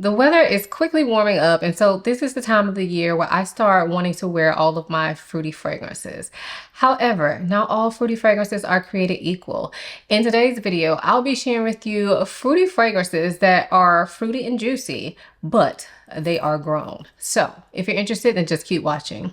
The weather is quickly warming up, and so this is the time of the year where I start wanting to wear all of my fruity fragrances. However, not all fruity fragrances are created equal. In today's video, I'll be sharing with you fruity fragrances that are fruity and juicy, but they are grown. So if you're interested, then just keep watching.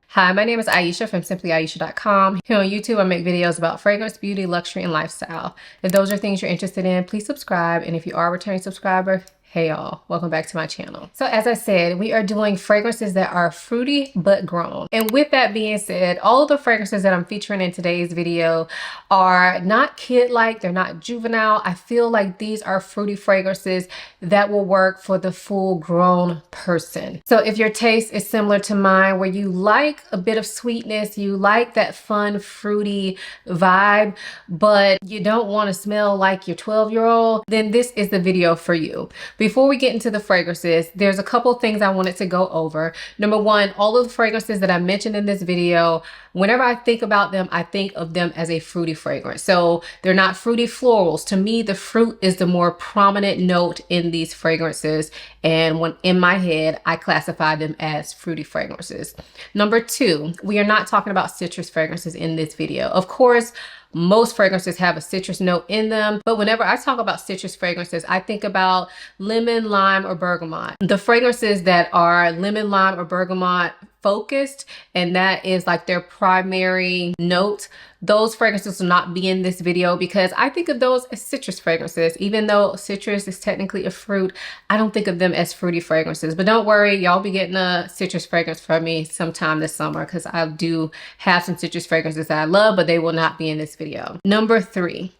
Hi, my name is Ayesha from simplyayesha.com. Here on YouTube, I make videos about fragrance, beauty, luxury, and lifestyle. If those are things you're interested in, please subscribe. And if you are a returning subscriber, hey y'all, welcome back to my channel. So as I said, we are doing fragrances that are fruity but grown. And with that being said, all of the fragrances that I'm featuring in today's video are not kid-like, they're not juvenile. I feel like these are fruity fragrances that will work for the full grown person. So if your taste is similar to mine, where you like a bit of sweetness, you like that fun, fruity vibe, but you don't want to smell like your 12-year-old, then this is the video for you. Before we get into the fragrances, there's a couple things I wanted to go over. Number one, all of the fragrances that I mentioned in this video, whenever I think about them, I think of them as a fruity fragrance. So they're not fruity florals. To me, the fruit is the more prominent note in these fragrances. And when in my head, I classify them as fruity fragrances. Number two, we are not talking about citrus fragrances in this video. Of course, most fragrances have a citrus note in them, but whenever I talk about citrus fragrances, I think about lemon, lime, or bergamot. The fragrances that are lemon, lime, or bergamot focused, and that is like their primary note, those fragrances will not be in this video because I think of those as citrus fragrances. Even though citrus is technically a fruit, I don't think of them as fruity fragrances. But don't worry, y'all be getting a citrus fragrance from me sometime this summer because I do have some citrus fragrances that I love, but they will not be in this video. Number three.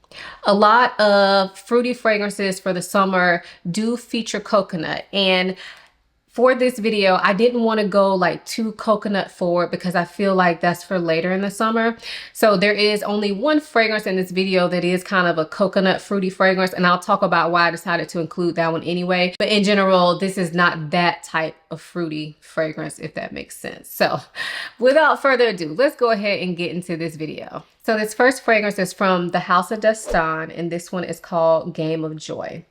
A lot of fruity fragrances for the summer do feature coconut, and for this video, I didn't want to go like too coconut forward because I feel like that's for later in the summer. So there is only one fragrance in this video that is kind of a coconut fruity fragrance, and I'll talk about why I decided to include that one anyway. But in general, this is not that type of fruity fragrance, if that makes sense. So without further ado, let's go ahead and get into this video. So this first fragrance is from the House of D'Aston, and this one is called Game of Joy.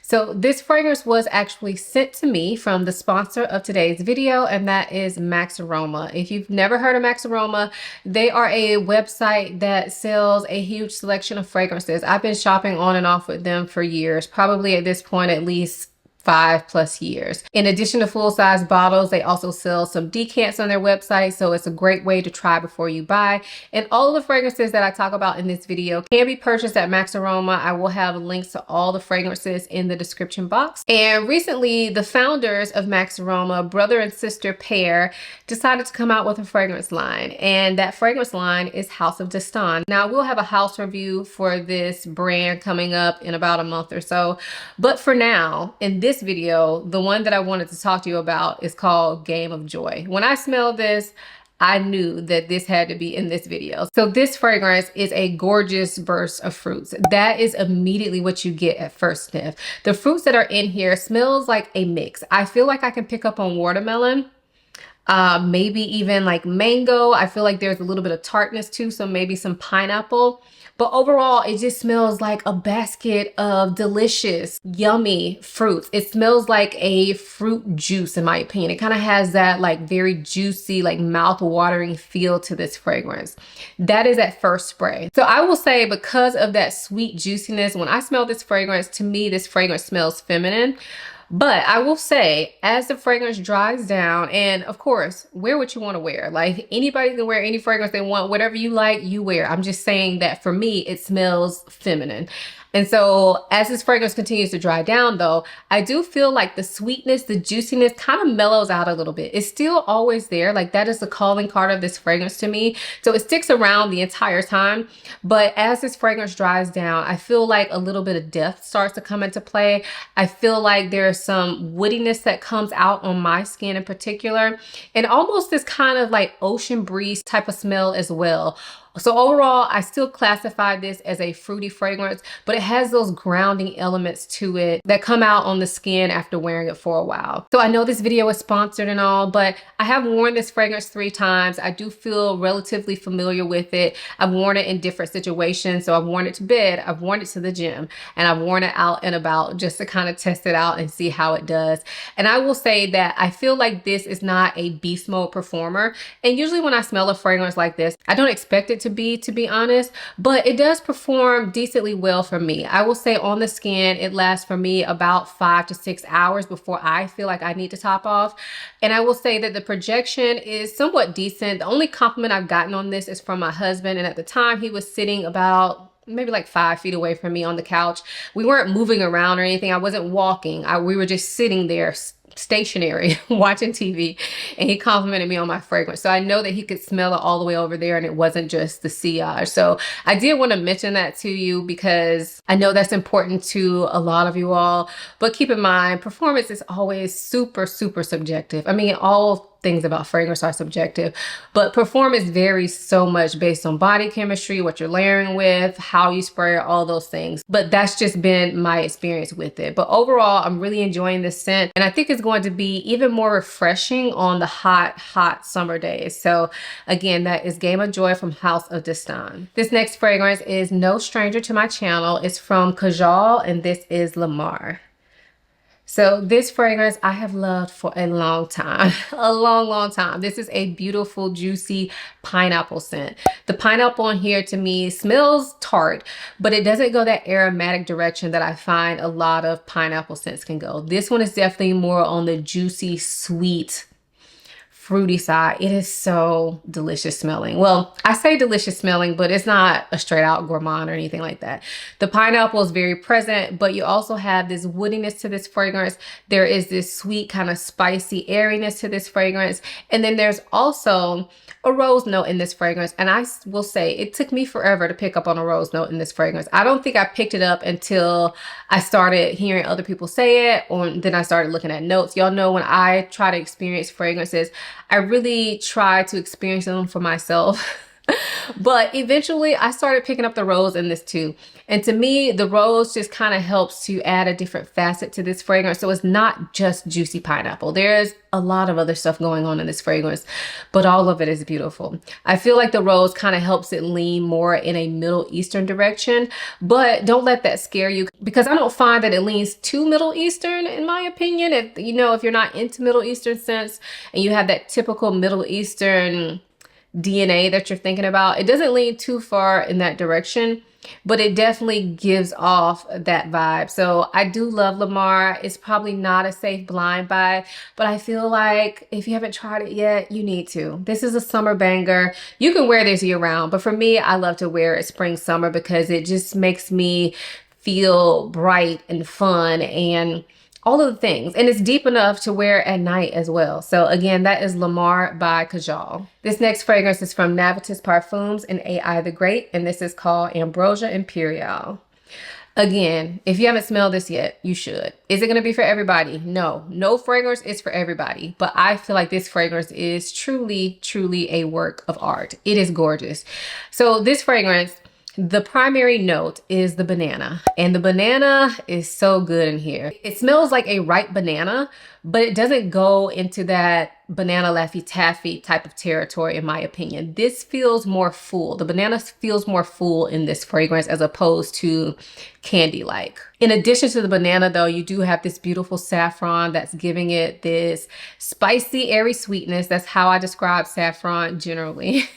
So this fragrance was actually sent to me from the sponsor of today's video, and that is Max Aroma. If you've never heard of Max Aroma, they are a website that sells a huge selection of fragrances. I've been shopping on and off with them for years, probably at this point at least 5+ years. In addition to full-size bottles, they also sell some decants on their website, so it's a great way to try before you buy. And all of the fragrances that I talk about in this video can be purchased at Max Aroma. I will have links to all the fragrances in the description box. And recently, the founders of Max Aroma, brother and sister pair, decided to come out with a fragrance line, and that fragrance line is House of D'Aston. Now, we'll have a house review for this brand coming up in about a month or so, but for now, in this video, the one that I wanted to talk to you about is called Game of Joy. When I smelled this, I knew that this had to be in this video. So this fragrance is a gorgeous burst of fruits. That is immediately what you get at first sniff. The fruits that are in here smells like a mix. I feel like I can pick up on watermelon, maybe even like mango. I feel like there's a little bit of tartness too, so maybe some pineapple. But overall, it just smells like a basket of delicious, yummy fruits. It smells like a fruit juice, in my opinion. It kind of has that like very juicy, like mouth-watering feel to this fragrance. That is at first spray. So I will say, because of that sweet juiciness, when I smell this fragrance, to me, this fragrance smells feminine. But I will say, as the fragrance dries down, and of course, wear what you want to wear. Like, anybody can wear any fragrance they want. Whatever you like, you wear. I'm just saying that for me, it smells feminine. And so as this fragrance continues to dry down though, I do feel like the sweetness, the juiciness kind of mellows out a little bit. It's still always there. Like, that is the calling card of this fragrance to me. So it sticks around the entire time. But as this fragrance dries down, I feel like a little bit of depth starts to come into play. I feel like there's some woodiness that comes out on my skin in particular, and almost this kind of like ocean breeze type of smell as well. So overall, I still classify this as a fruity fragrance, but it has those grounding elements to it that come out on the skin after wearing it for a while. So I know this video is sponsored and all, but I have worn this fragrance 3 times. I do feel relatively familiar with it. I've worn it in different situations. So I've worn it to bed, I've worn it to the gym, and I've worn it out and about just to kind of test it out and see how it does. And I will say that I feel like this is not a beast mode performer. And usually when I smell a fragrance like this, I don't expect it to be honest, but it does perform decently well for me. I will say on the skin, it lasts for me about 5 to 6 hours before I feel like I need to top off. And I will say that the projection is somewhat decent. The only compliment I've gotten on this is from my husband. And at the time he was sitting about maybe like 5 feet away from me on the couch. We weren't moving around or anything. I wasn't walking. We were just sitting there stationary watching TV, and he complimented me on my fragrance. So I know that he could smell it all the way over there and it wasn't just the sillage. So I did want to mention that to you because I know that's important to a lot of you all. But keep in mind, performance is always super, super subjective. I mean, all things about fragrance are subjective, but performance varies so much based on body chemistry, what you're layering with, how you spray it, all those things. But that's just been my experience with it. But overall, I'm really enjoying this scent, and I think it's going to be even more refreshing on the hot summer days. So again, that is Game of Joy from House of Destin. This next fragrance is no stranger to my channel. It's from Kajal, and this is Lamar. So this fragrance I have loved for a long time, a long time. This is a beautiful, juicy pineapple scent. The pineapple in here to me smells tart, but it doesn't go that aromatic direction that I find a lot of pineapple scents can go. This one is definitely more on the juicy, sweet, fruity side. It is so delicious smelling. Well, I say delicious smelling, but it's not a straight out gourmand or anything like that. The pineapple is very present, but you also have this woodiness to this fragrance. There is this sweet kind of spicy airiness to this fragrance. And then there's also a rose note in this fragrance. And I will say it took me forever to pick up on a rose note in this fragrance. I don't think I picked it up until I started hearing other people say it, or then I started looking at notes. Y'all know when I try to experience fragrances, I really try to experience them for myself. But eventually I started picking up the rose in this too. And to me, the rose just kind of helps to add a different facet to this fragrance. So it's not just juicy pineapple. There's a lot of other stuff going on in this fragrance, but all of it is beautiful. I feel like the rose kind of helps it lean more in a Middle Eastern direction, but don't let that scare you, because I don't find that it leans too Middle Eastern in my opinion. If you're not into Middle Eastern scents and you have that typical Middle Eastern DNA that you're thinking about, it doesn't lean too far in that direction, but it definitely gives off that vibe. So I do love Lamar. It's probably not a safe blind buy, but I feel like if you haven't tried it yet, you need to. This is a summer banger. You can wear this year round, but for me, I love to wear it spring, summer because it just makes me feel bright and fun and all of the things. And it's deep enough to wear at night as well. So again, that is Lamar by Kajal. This next fragrance is from Navatus Parfums and AI the Great, and this is called Ambrosia Imperial. Again, if you haven't smelled this yet, you should. Is it going to be for everybody? No, no fragrance is for everybody. But I feel like this fragrance is truly, truly a work of art. It is gorgeous. So this fragrance, the primary note is the banana, and the banana is so good in here. It smells like a ripe banana, but it doesn't go into that banana Laffy Taffy type of territory, in my opinion. This feels more full. The banana feels more full in this fragrance as opposed to candy-like. In addition to the banana though, you do have this beautiful saffron that's giving it this spicy, airy sweetness. That's how I describe saffron generally.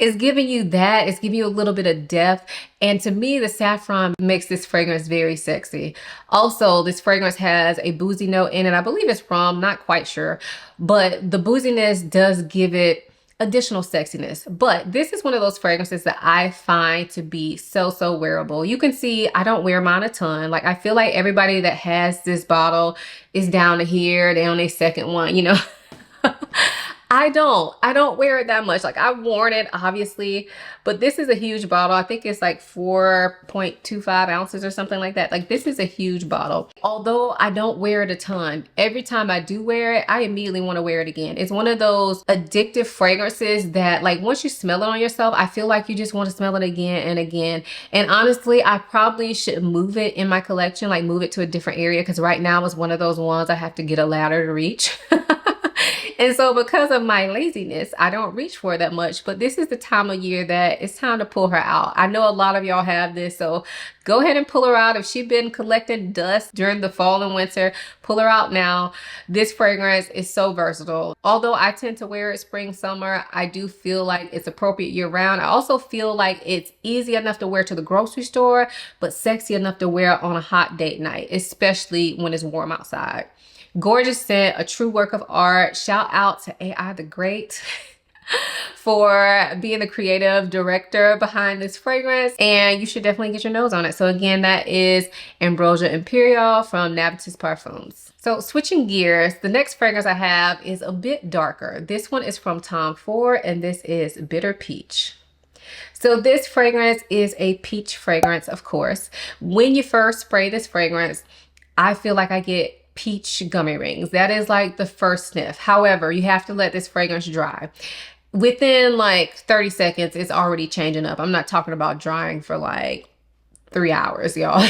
It's giving you that. It's giving you a little bit of depth. And to me, the saffron makes this fragrance very sexy. Also, this fragrance has a boozy note in it. I believe it's rum, not quite sure. But the booziness does give it additional sexiness. But this is one of those fragrances that I find to be so, so wearable. You can see I don't wear mine a ton. Like, I feel like everybody that has this bottle is down to here. They're on their second one, I don't wear it that much. Like I've worn it obviously, but this is a huge bottle. I think it's like 4.25 ounces or something like that. Like this is a huge bottle. Although I don't wear it a ton, every time I do wear it, I immediately want to wear it again. It's one of those addictive fragrances that like once you smell it on yourself, I feel like you just want to smell it again and again. And honestly, I probably should move it in my collection, like move it to a different area, because right now it's one of those ones I have to get a ladder to reach. And so because of my laziness, I don't reach for it that much. But this is the time of year that it's time to pull her out. I know a lot of y'all have this, so go ahead and pull her out. If she's been collecting dust during the fall and winter, pull her out now. This fragrance is so versatile. Although I tend to wear it spring, summer, I do feel like it's appropriate year round. I also feel like it's easy enough to wear to the grocery store, but sexy enough to wear on a hot date night, especially when it's warm outside. Gorgeous scent, a true work of art. Shout out to AI the Great for being the creative director behind this fragrance, and you should definitely get your nose on it. So again, that is Ambrosia Imperial from Navatus Parfums. So switching gears, the next fragrance I have is a bit darker. This one is from Tom Ford, and this is Bitter Peach. So this fragrance is a peach fragrance, of course. When you first spray this fragrance, I feel like I get peach gummy rings. That is like the first sniff. However, you have to let this fragrance dry. Within like 30 seconds, it's already changing up. I'm not talking about drying for like 3 hours, y'all.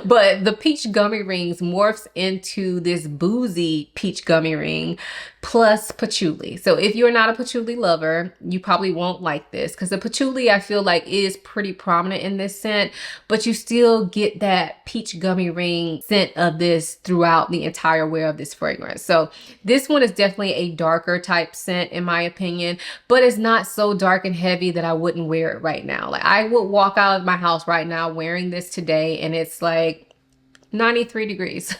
But the peach gummy rings morphs into this boozy peach gummy ring plus patchouli. So if you're not a patchouli lover, you probably won't like this, because the patchouli I feel like is pretty prominent in this scent, but you still get that peach gummy ring scent of this throughout the entire wear of this fragrance. So this one is definitely a darker type scent in my opinion, but it's not so dark and heavy that I wouldn't wear it right now. Like I would walk out of my house right now wearing this today, and it's like 93 degrees.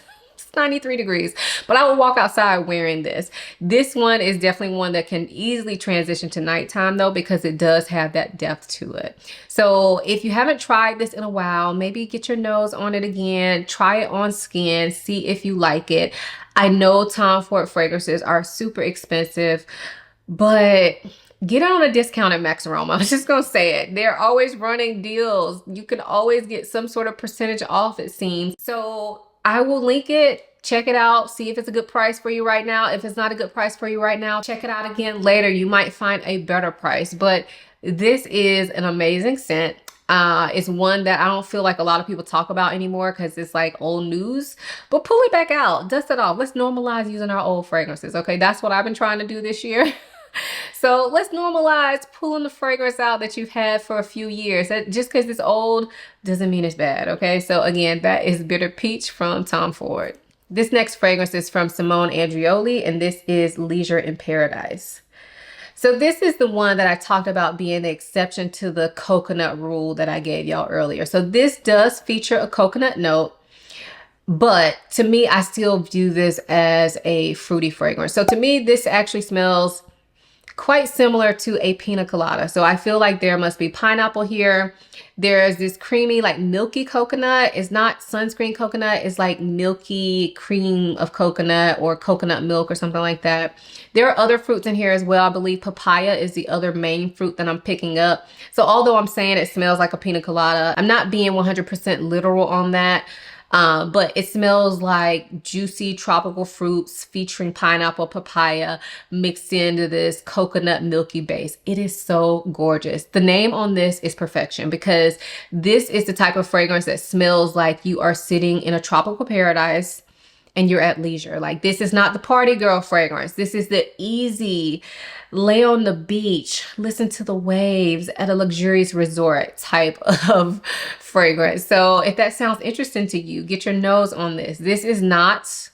93 degrees, but I would walk outside wearing this. This one is definitely one that can easily transition to nighttime though, because it does have that depth to it. So if you haven't tried this in a while, maybe get your nose on it again, try it on skin, see if you like it. I know Tom Ford fragrances are super expensive, but get it on a discount at Max Aroma. I was just gonna say it. They're always running deals. You can always get some sort of percentage off, it seems. So I will link it. Check it out. See if it's a good price for you right now. If it's not a good price for you right now, check it out again later. You might find a better price. But this is an amazing scent. It's one that I don't feel like a lot of people talk about anymore because it's like old news. But pull it back out. Dust it off. Let's normalize using our old fragrances. Okay, that's what I've been trying to do this year. So let's normalize pulling the fragrance out that you've had for a few years. That just because it's old doesn't mean it's bad, okay? So again, that is Bitter Peach from Tom Ford. This next fragrance is from Simone Andreoli, and this is Leisure in Paradise. So this is the one that I talked about being the exception to the coconut rule that I gave y'all earlier. So this does feature a coconut note, but to me, I still view this as a fruity fragrance. So to me, this actually smells quite similar to a pina colada. So I feel like there must be pineapple here. There's this creamy, like milky coconut. It's not sunscreen coconut. It's like milky cream of coconut or coconut milk or something like that. There are other fruits in here as well. I believe papaya is the other main fruit that I'm picking up. So although I'm saying it smells like a pina colada, I'm not being 100% literal on that. But it smells like juicy tropical fruits featuring pineapple, papaya mixed into this coconut milky base. It is so gorgeous. The name on this is perfection, because this is the type of fragrance that smells like you are sitting in a tropical paradise and you're at leisure. Like, this is not the party girl fragrance. This is the easy lay on the beach, listen to the waves at a luxurious resort type of fragrance. So if that sounds interesting to you, get your nose on this. This is not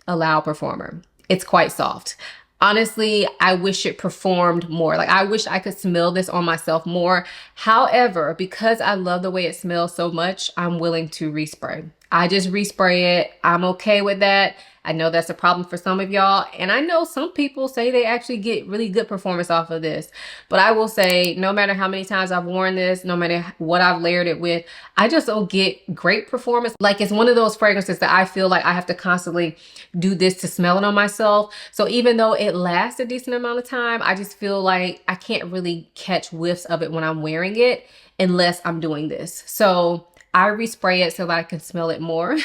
a loud performer. It's quite soft. Honestly, I wish it performed more. Like, I wish I could smell this on myself more. However, because I love the way it smells so much, I'm willing to respray. I just respray it. I'm okay with that. I know that's a problem for some of y'all, and I know some people say they actually get really good performance off of this. But I will say, no matter how many times I've worn this, no matter what I've layered it with, I just don't get great performance. Like, it's one of those fragrances that I feel like I have to constantly do this to smell it on myself. So even though it lasts a decent amount of time, I just feel like I can't really catch whiffs of it when I'm wearing it unless I'm doing this. So I respray it so that I can smell it more.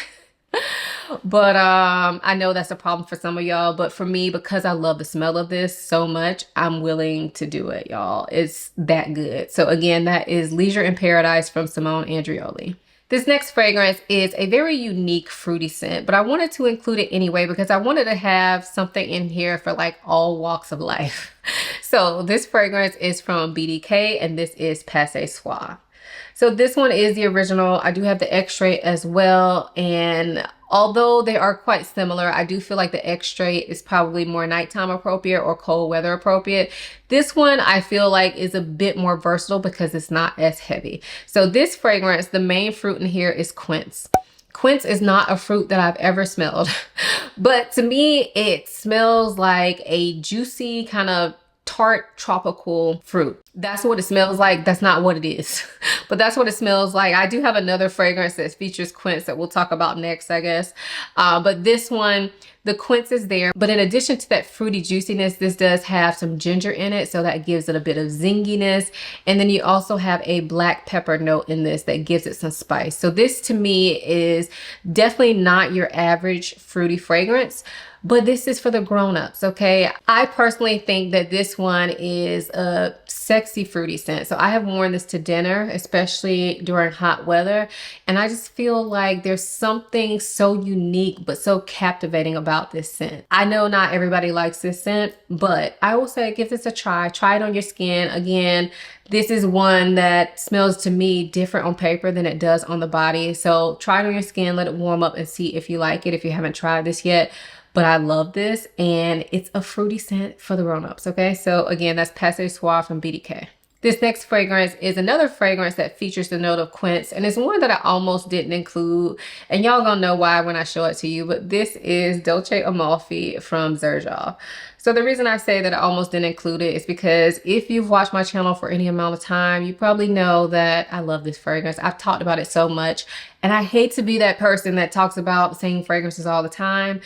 But I know that's a problem for some of y'all, but for me, because I love the smell of this so much, I'm willing to do it, y'all. It's that good. So again, that is Leisure in Paradise from Simone Andreoli. This next fragrance is a very unique fruity scent, but I wanted to include it anyway because I wanted to have something in here for like all walks of life. So this fragrance is from BDK, and this is Passé Suave. So this one is the original. I do have the extrait as well, and although they are quite similar, I do feel like the extrait is probably more nighttime appropriate or cold weather appropriate. This one I feel like is a bit more versatile because it's not as heavy. So this fragrance, the main fruit in here is quince. Quince is not a fruit that I've ever smelled, but to me, it smells like a juicy kind of tart tropical fruit. That's what it smells like. That's not what it is, but that's what it smells like. I do have another fragrance that features quince that we'll talk about next, I guess. But this one, the quince is there. But in addition to that fruity juiciness, this does have some ginger in it. So that gives it a bit of zinginess. And then you also have a black pepper note in this that gives it some spice. So this to me is definitely not your average fruity fragrance, but this is for the grown-ups, okay? I personally think that this one is a sexy fruity scent. So I have worn this to dinner, especially during hot weather, and I just feel like there's something so unique but so captivating about this scent. I know not everybody likes this scent, but I will say give this a try. Try it on your skin. Again, this is one that smells to me different on paper than it does on the body. So try it on your skin, let it warm up, and see if you like it if you haven't tried this yet. But I love this, and it's a fruity scent for the grown-ups, okay? So again, that's Passé Suave from BDK. This next fragrance is another fragrance that features the note of quince, and it's one that I almost didn't include, and y'all gonna know why when I show it to you, but this is Dolce Amalfi from Xerjoff. So the reason I say that I almost didn't include it is because if you've watched my channel for any amount of time, you probably know that I love this fragrance. I've talked about it so much, and I hate to be that person that talks about the same fragrances all the time,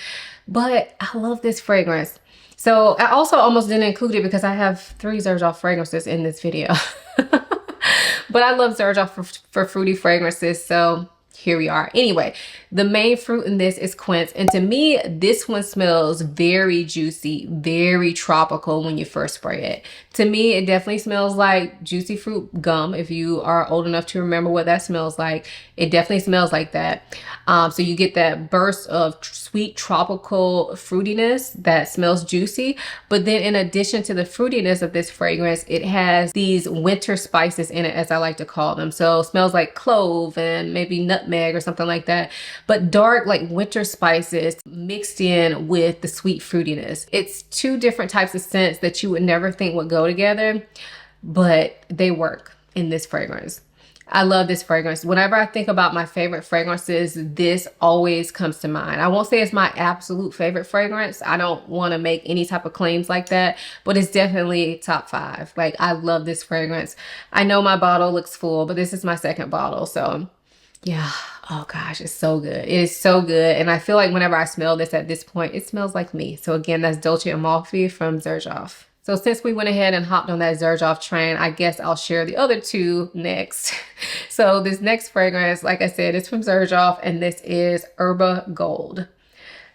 but I love this fragrance. So I also almost didn't include it because I have 3 Xerjoff fragrances in this video. But I love Xerjoff for fruity fragrances, so here we are. Anyway, the main fruit in this is quince, and to me, this one smells very juicy, very tropical when you first spray it. To me, it definitely smells like juicy fruit gum. If you are old enough to remember what that smells like, it definitely smells like that. So you get that burst of sweet tropical fruitiness that smells juicy. But then in addition to the fruitiness of this fragrance, it has these winter spices in it, as I like to call them. So it smells like clove and maybe nutmeg or something like that. But dark, like winter spices mixed in with the sweet fruitiness. It's 2 different types of scents that you would never think would go together, but they work in this fragrance. I love this fragrance. Whenever I think about my favorite fragrances, this always comes to mind. I won't say it's my absolute favorite fragrance. I don't want to make any type of claims like that, but it's definitely top 5. Like, I love this fragrance. I know my bottle looks full, but this is my 2nd bottle. So yeah, oh gosh, it's so good. It is so good. And I feel like whenever I smell this at this point, it smells like me. So again, that's Dolce Amalfi from Xerjoff. So since we went ahead and hopped on that Xerjoff train, I guess I'll share the other 2 next. So this next fragrance, like I said, is from Xerjoff, and this is Herba Gold.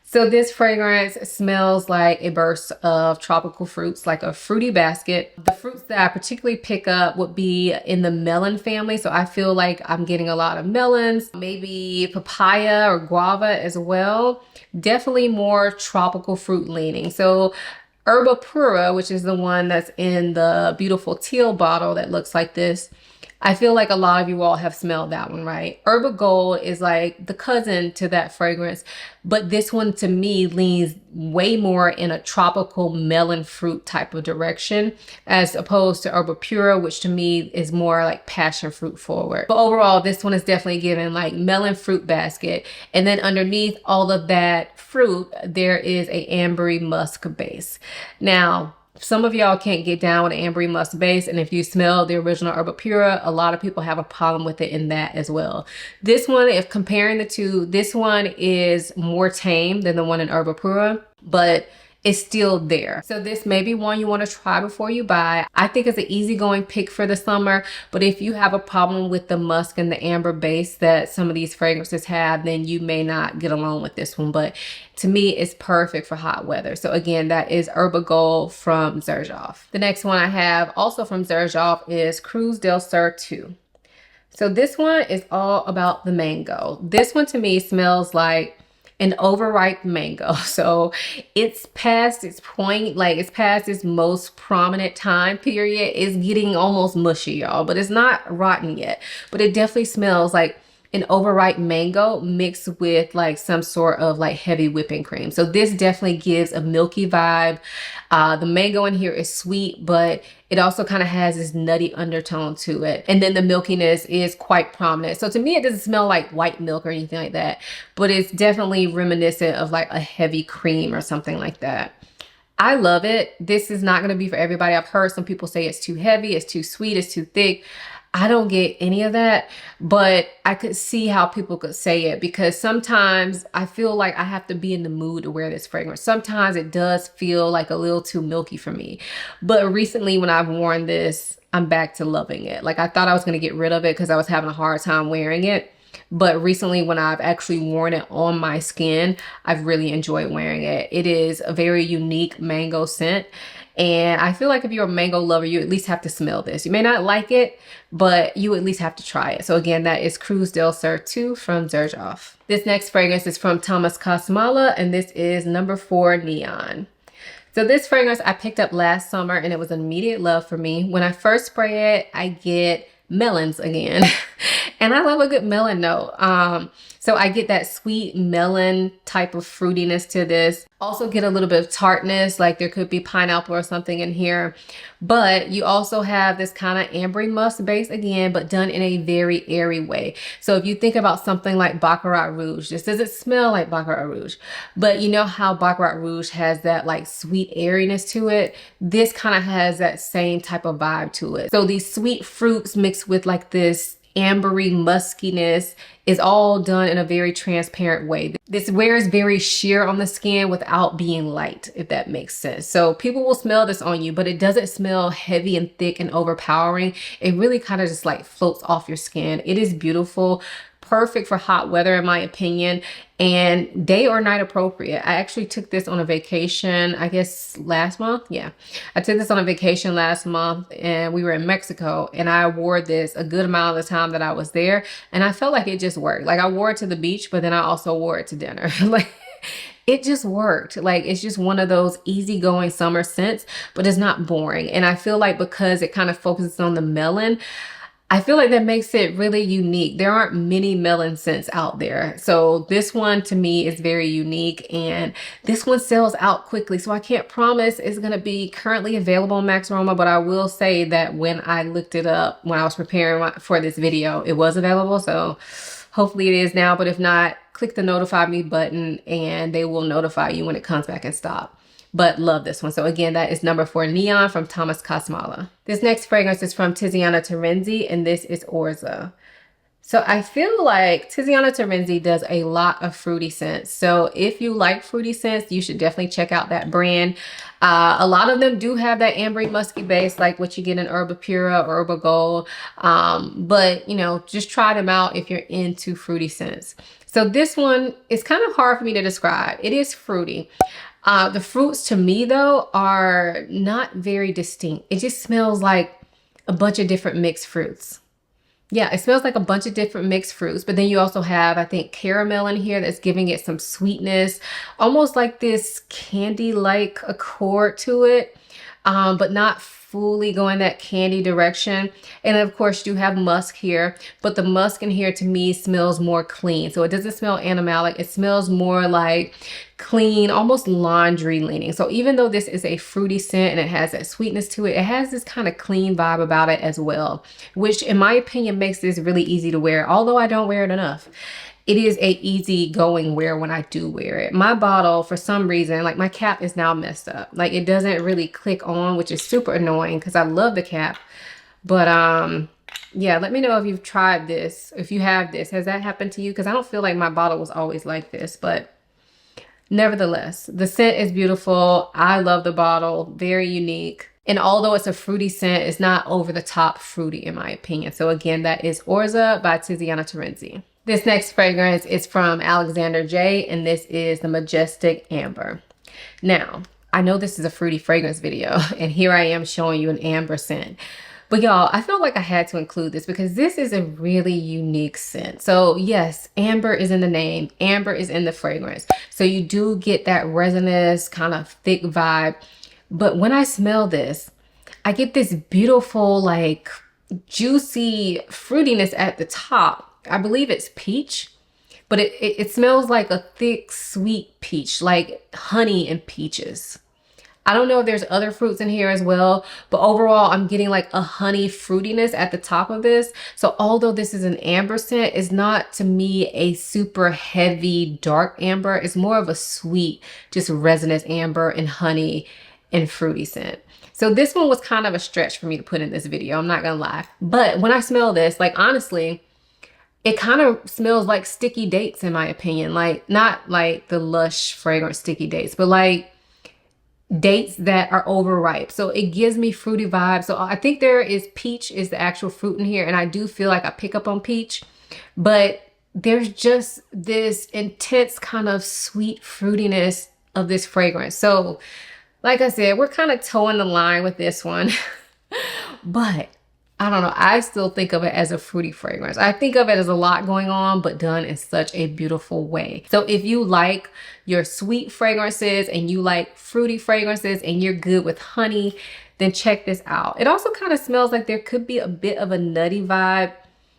So this fragrance smells like a burst of tropical fruits, like a fruity basket. The fruits that I particularly pick up would be in the melon family. So I feel like I'm getting a lot of melons, maybe papaya or guava as well. Definitely more tropical fruit leaning. So Herba Pura, which is the one that's in the beautiful teal bottle that looks like this, I feel like a lot of you all have smelled that one, right? Herba Gold is like the cousin to that fragrance, but this one to me leans way more in a tropical melon fruit type of direction as opposed to Herba Pura, which to me is more like passion fruit forward. But overall, this one is definitely giving like melon fruit basket. And then underneath all of that fruit, there is a ambery musk base. Now, some of y'all can't get down with an ambery musk base, and if you smell the original Herba Pura, a lot of people have a problem with it in that as well. This one, if comparing the two, this one is more tame than the one in Herba Pura, but it's still there. So this may be one you want to try before you buy. I think it's an easygoing pick for the summer, but if you have a problem with the musk and the amber base that some of these fragrances have, then you may not get along with this one. But to me, it's perfect for hot weather. So again, that is Herba Gold from Xerjoff. The next one I have also from Xerjoff is Cruz Delur 2. So this one is all about the mango. This one to me smells like an overripe mango. So it's past its point, like it's past its most prominent time period. It's getting almost mushy, y'all, but it's not rotten yet. But it definitely smells like an overripe mango mixed with like some sort of like heavy whipping cream. So this definitely gives a milky vibe. The mango in here is sweet, but it also kind of has this nutty undertone to it. And then the milkiness is quite prominent. So to me, it doesn't smell like white milk or anything like that, but it's definitely reminiscent of like a heavy cream or something like that. I love it. This is not going to be for everybody. I've heard some people say it's too heavy, it's too sweet, it's too thick. I don't get any of that, but I could see how people could say it because sometimes I feel like I have to be in the mood to wear this fragrance. Sometimes it does feel like a little too milky for me. But recently when I've worn this, I'm back to loving it. Like I thought I was going to get rid of it because I was having a hard time wearing it. But recently when I've actually worn it on my skin, I've really enjoyed wearing it. It is a very unique mango scent. And I feel like if you're a mango lover, you at least have to smell this. You may not like it, but you at least have to try it. So again, that is Cruz Delur 2 from Xerjoff. This next fragrance is from Thomas Kosmala, and this is number 4 Neon. So this fragrance I picked up last summer and it was an immediate love for me. When I first spray it, I get melons again. And I love a good melon note. So I get that sweet melon type of fruitiness to this. Also get a little bit of tartness, like there could be pineapple or something in here. But you also have this kind of ambery musk base again, but done in a very airy way. So if you think about something like Baccarat Rouge, this doesn't smell like Baccarat Rouge, but you know how Baccarat Rouge has that like sweet airiness to it? This kind of has that same type of vibe to it. So these sweet fruits mixed with like this ambery muskiness is all done in a very transparent way. This wears very sheer on the skin without being light, if that makes sense. So people will smell this on you, but it doesn't smell heavy and thick and overpowering. It really kind of just like floats off your skin. It is beautiful. Perfect for hot weather in my opinion, and day or night appropriate. I actually took this on a vacation, I guess last month. Yeah, I took this on a vacation last month and we were in Mexico, and I wore this a good amount of the time that I was there, and I felt like it just worked. Like I wore it to the beach, but then I also wore it to dinner. Like it just worked. Like it's just one of those easygoing summer scents, but it's not boring. And I feel like because it kind of focuses on the melon, I feel like that makes it really unique. There aren't many melon scents out there. So this one to me is very unique, and this one sells out quickly. So I can't promise it's going to be currently available on Max Aroma, but I will say that when I looked it up, when I was preparing for this video, it was available. So hopefully it is now, but if not, click the notify me button and they will notify you when it comes back in stock. But love this one. So again, that is number 4 Neon from Thomas Kosmala. This next fragrance is from Tiziana Terenzi, and this is Orza. So I feel like Tiziana Terenzi does a lot of fruity scents. So if you like fruity scents, you should definitely check out that brand. A lot of them do have that ambery musky base, like what you get in Herba Pura or Herba Gold. But you know, just try them out if you're into fruity scents. So this one is kind of hard for me to describe. It is fruity. The fruits to me though are not very distinct. It just smells like a bunch of different mixed fruits. Yeah, it smells like a bunch of different mixed fruits, but then you also have, I think, caramel in here that's giving it some sweetness, almost like this candy-like accord to it, but not fully go in that candy direction. And of course you have musk here, but the musk in here to me smells more clean. So it doesn't smell animalic. It smells more like clean, almost laundry leaning. So even though this is a fruity scent and it has that sweetness to it, it has this kind of clean vibe about it as well, which in my opinion makes this really easy to wear, although I don't wear it enough. It is a easy going wear when I do wear it. My bottle, for some reason, like my cap is now messed up. Like it doesn't really click on, which is super annoying because I love the cap. But yeah, let me know if you've tried this. If you have this, has that happened to you? Because I don't feel like my bottle was always like this, but nevertheless, the scent is beautiful. I love the bottle, very unique. And although it's a fruity scent, it's not over the top fruity in my opinion. So again, that is Orza by Tiziana Terenzi. This next fragrance is from Alexander J, and this is the Majestic Amber. Now, I know this is a fruity fragrance video, and here I am showing you an amber scent. But y'all, I felt like I had to include this because this is a really unique scent. So yes, amber is in the name, amber is in the fragrance. So you do get that resinous kind of thick vibe. But when I smell this, I get this beautiful, like juicy fruitiness at the top. I believe it's peach, but it smells like a thick, sweet peach, like honey and peaches. I don't know if there's other fruits in here as well, but overall I'm getting like a honey fruitiness at the top of this. So although this is an amber scent, it's not to me a super heavy dark amber. It's more of a sweet, just resinous amber and honey and fruity scent. So this one was kind of a stretch for me to put in this video, I'm not gonna lie. But when I smell this, like honestly, it kind of smells like sticky dates in my opinion. Like not like the Lush fragrance sticky dates, but like dates that are overripe. So it gives me fruity vibes. So I think there is peach is the actual fruit in here. And I do feel like I pick up on peach, but there's just this intense kind of sweet fruitiness of this fragrance. So like I said, we're kind of towing the line with this one, but I don't know. I still think of it as a fruity fragrance. I think of it as a lot going on, but done in such a beautiful way. So if you like your sweet fragrances and you like fruity fragrances and you're good with honey, then check this out. It also kind of smells like there could be a bit of a nutty vibe,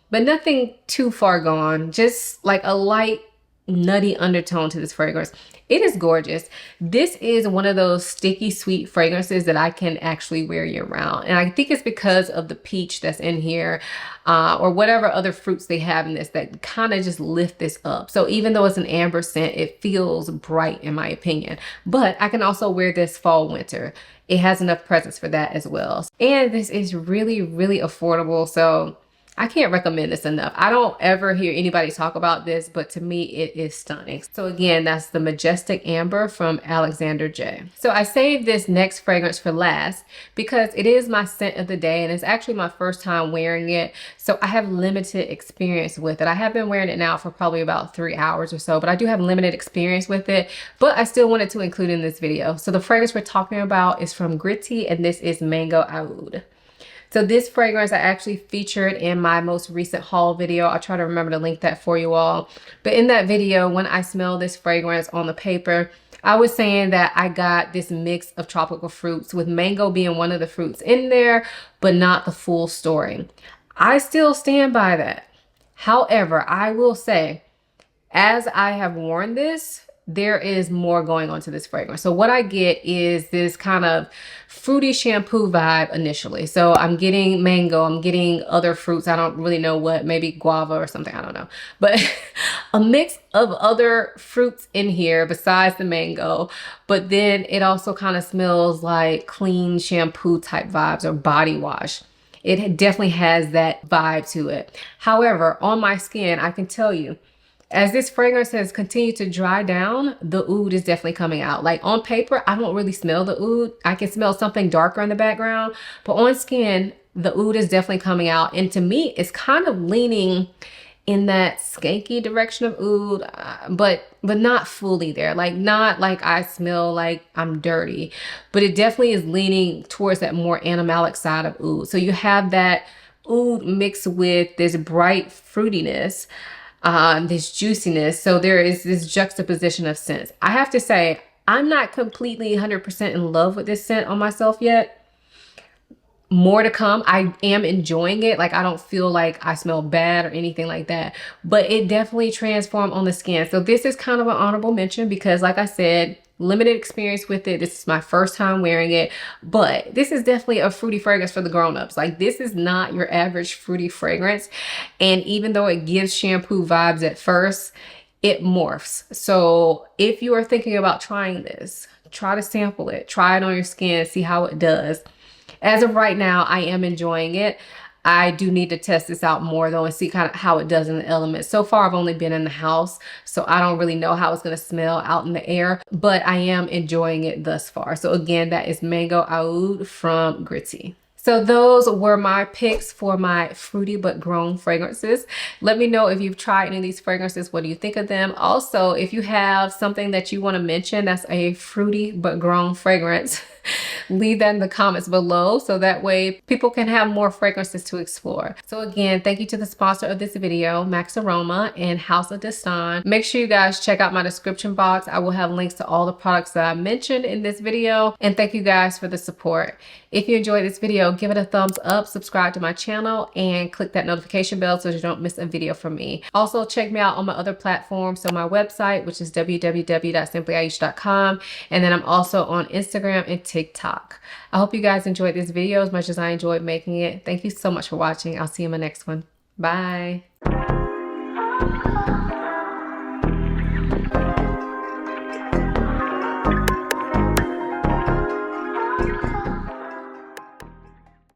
but nothing too far gone. Just like a light nutty undertone to this fragrance. It is gorgeous. This is one of those sticky sweet fragrances that I can actually wear year round. And I think it's because of the peach that's in here or whatever other fruits they have in this that kind of just lift this up. So even though it's an amber scent, it feels bright in my opinion. But I can also wear this fall, winter. It has enough presence for that as well. And this is really, really affordable. So I can't recommend this enough. I don't ever hear anybody talk about this, but to me, it is stunning. So again, that's the Majestic Amber from Alexander J. So I saved this next fragrance for last because it is my scent of the day and it's actually my first time wearing it. So I have limited experience with it. I have been wearing it now for probably about 3 hours or so, but I do have limited experience with it, but I still wanted to include in this video. So the fragrance we're talking about is from Gritty and this is Mango Oud. So this fragrance I actually featured in my most recent haul video. I'll try to remember to link that for you all. But in that video, when I smelled this fragrance on the paper, I was saying that I got this mix of tropical fruits with mango being one of the fruits in there, but not the full story. I still stand by that. However, I will say, as I have worn this, there is more going on to this fragrance. So what I get is this kind of fruity shampoo vibe initially. So I'm getting mango, I'm getting other fruits. I don't really know what, maybe guava or something, I don't know. But a mix of other fruits in here besides the mango. But then it also kind of smells like clean shampoo type vibes or body wash. It definitely has that vibe to it. However, on my skin, I can tell you, as this fragrance has continued to dry down, the oud is definitely coming out. Like on paper, I don't really smell the oud. I can smell something darker in the background, but on skin, the oud is definitely coming out. And to me, it's kind of leaning in that skanky direction of oud, but not fully there. Like not like I smell like I'm dirty, but it definitely is leaning towards that more animalic side of oud. So you have that oud mixed with this bright fruitiness, this juiciness. So there is this juxtaposition of scents. I have to say, I'm not completely 100% in love with this scent on myself yet, more to come. I am enjoying it. Like, I don't feel like I smell bad or anything like that, but it definitely transformed on the skin. So this is kind of an honorable mention because, like I said, limited experience with it. This is my first time wearing it, but this is definitely a fruity fragrance for the grown-ups. Like, this is not your average fruity fragrance. And even though it gives shampoo vibes at first, it morphs. So if you are thinking about trying this, try to sample it, try it on your skin, see how it does. As of right now, I am enjoying it. I do need to test this out more though and see kind of how it does in the elements. So far, I've only been in the house, so I don't really know how it's going to smell out in the air, but I am enjoying it thus far. So again, that is Mango Oud from Gritty. So those were my picks for my fruity but grown fragrances. Let me know if you've tried any of these fragrances. What do you think of them? Also, if you have something that you want to mention that's a fruity but grown fragrance, leave that in the comments below so that way people can have more fragrances to explore. So again, thank you to the sponsor of this video, Max Aroma and House of Destin. Make sure you guys check out my description box. I will have links to all the products that I mentioned in this video. And thank you guys for the support. If you enjoyed this video, give it a thumbs up, subscribe to my channel, and click that notification bell so you don't miss a video from me. Also, check me out on my other platforms. So my website, which is www.simplyayesha.com, and then I'm also on Instagram and TikTok. I hope you guys enjoyed this video as much as I enjoyed making it. Thank you so much for watching. I'll see you in my next one. Bye.